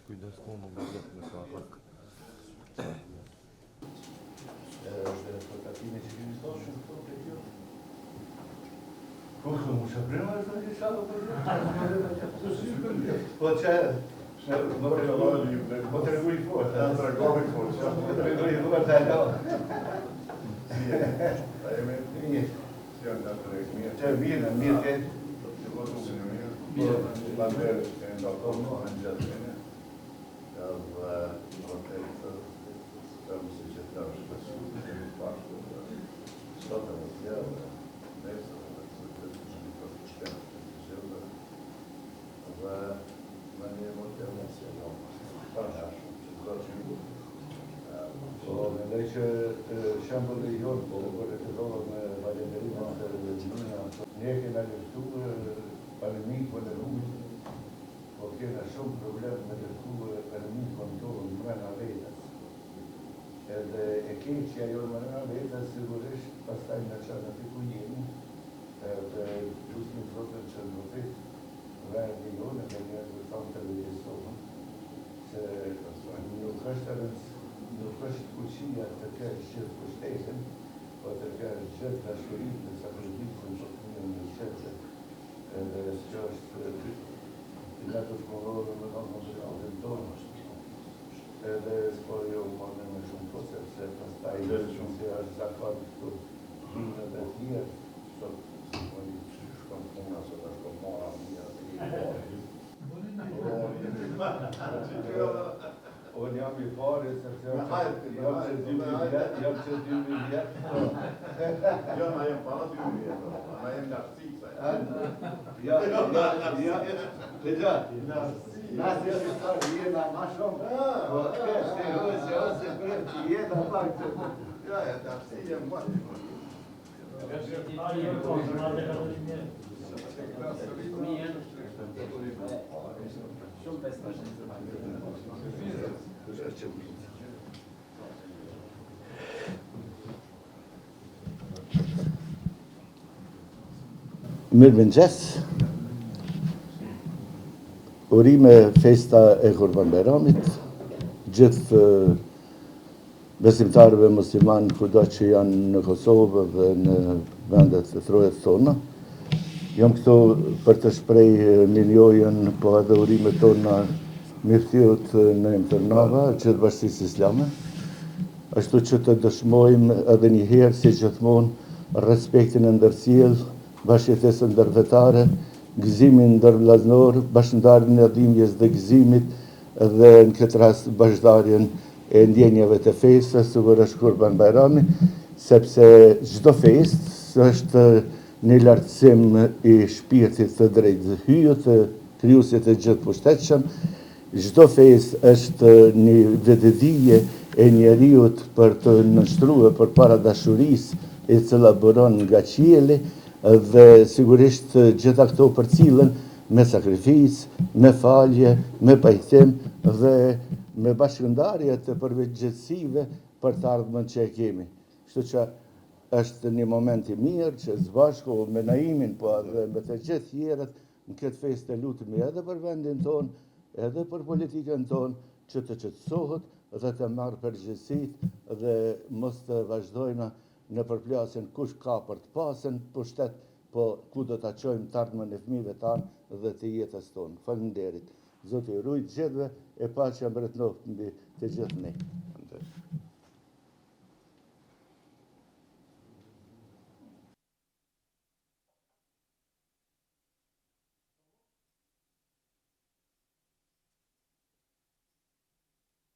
Kujdes komu me gjithë në ka pak. Como se prima è stato Poi c'è potrei lui fuori, altra cosa forse. Potrei lui fuori, no. Sì, è andato mia. Cioè, mia che bandere è andato mangiato bene. Dal hotel tam se četao što su pašta. Što da vas jeo, ne znam. Invece shembull I jot, po të zonë me valenderinë të rëgjimia, ne kena luftu armikun e rrugës, po kena shumë problem me luftu armikun tonë mrena vetës. Edhe e keqja jo mrena vetës, sigurisht, pastaj në qanë të ku jemi, edhe lusim Zotën që në vërtet vendi jonë dhe njerëz të thamë të regjistohen, se nuk është fuqia të kesh gjithë pushtetin, po të kesh gjithë dashurinë dhe sakrificën që të një në qëtë. Edhe që është nga të shkollorë në konfederatën tonë. Edhe s'po jo më me shumë po, sepse pastaj shumë si është zakon këtu hinë dhe tjerë, sot shkon puna, sot është mora mija të I Unë jam I pari, sepse jam që 2.000 vjetë. Jo, na jem para 2.000 vjetë, na jem nga Rëcica. Nasi shqiptar jena ma shumë. Po kështë e ose prem që jena pak të... Ja, e të apsi jem ma të Mirëmëngjes. Urime festa e Kurban Bayramit, gjithë besimtarëve musliman kudo që janë në Kosovë dhe në vendet e throjet tona. Jam këtu për të shprej miliojën, po edhe urimet tona mirëthiut në imternava që të bashkësisë islame, ashtu që të dëshmojmë edhe një herë si gjithmonë respektin e ndërsjellë, bashkëjetesën ndërvetare, gëzimin ndërvllaznor, bashkëndarjen e dhimbjes dhe gëzimit dhe në këtë rast bashkëndarjen e ndjenjave të festës, sigurisht Kurban Bayrami, sepse çdo festë është një lartësim I shpirtit të drejtë hyjët, të krijuesit të gjithë pushtetshëm. Çdo festë është një vetëdije e njeriut për të nështruar përpara dashurisë e cila buron nga qielli dhe sigurisht gjitha këto përcillen me sakrificë, me falje, me pajtim dhe me bashkëndarje të përveçësive për të ardhmen që e kemi. Kështu që është një moment I mirë që së bashku me Naimin, po edhe me të gjithë tjerët në këtë festë lutemi edhe për vendin tonë, edhe për politikën tonë, që të qetësohet dhe të marrë përgjegjësitë dhe mos të vazhdojnë në përplasjen kush ka për të pasën pushtet, po ku do ta çojmë të ardhmen e fëmijëve tanë dhe të jetës tonë. Faleminderit. Zoti ju ruaj të gjithëve e paqja mbretëroft mbi të gjithë ne.